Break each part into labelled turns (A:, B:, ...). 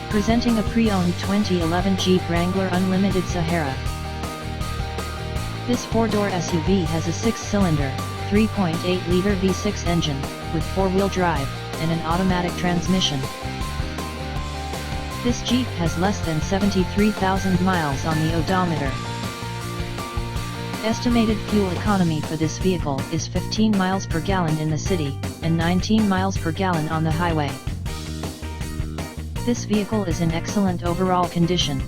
A: Presenting a pre-owned 2011 Jeep Wrangler Unlimited Sahara. This 4-door SUV has a 6-cylinder, 3.8-liter V6 engine, with 4-wheel drive, and an automatic transmission. This Jeep has less than 73,000 miles on the odometer. Estimated fuel economy for this vehicle is 15 miles per gallon in the city, and 19 miles per gallon on the highway. This vehicle is in excellent overall condition.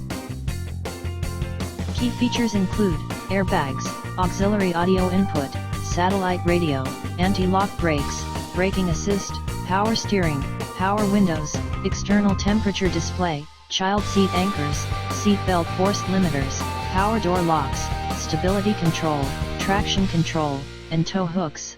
A: Key features include airbags, auxiliary audio input, satellite radio, anti-lock brakes, braking assist, power steering, power windows, external temperature display, child seat anchors, seat belt force limiters, power door locks, stability control, traction control, and tow hooks.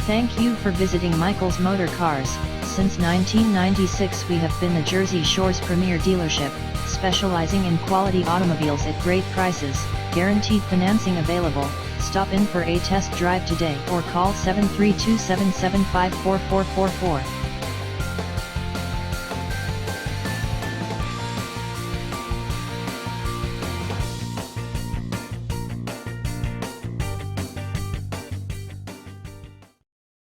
A: Thank you for visiting Michael's Motorcars. Since 1996 we have been the Jersey Shore's premier dealership, specializing in quality automobiles at great prices, guaranteed financing available. Stop in for a test drive today or call 732-775-4444.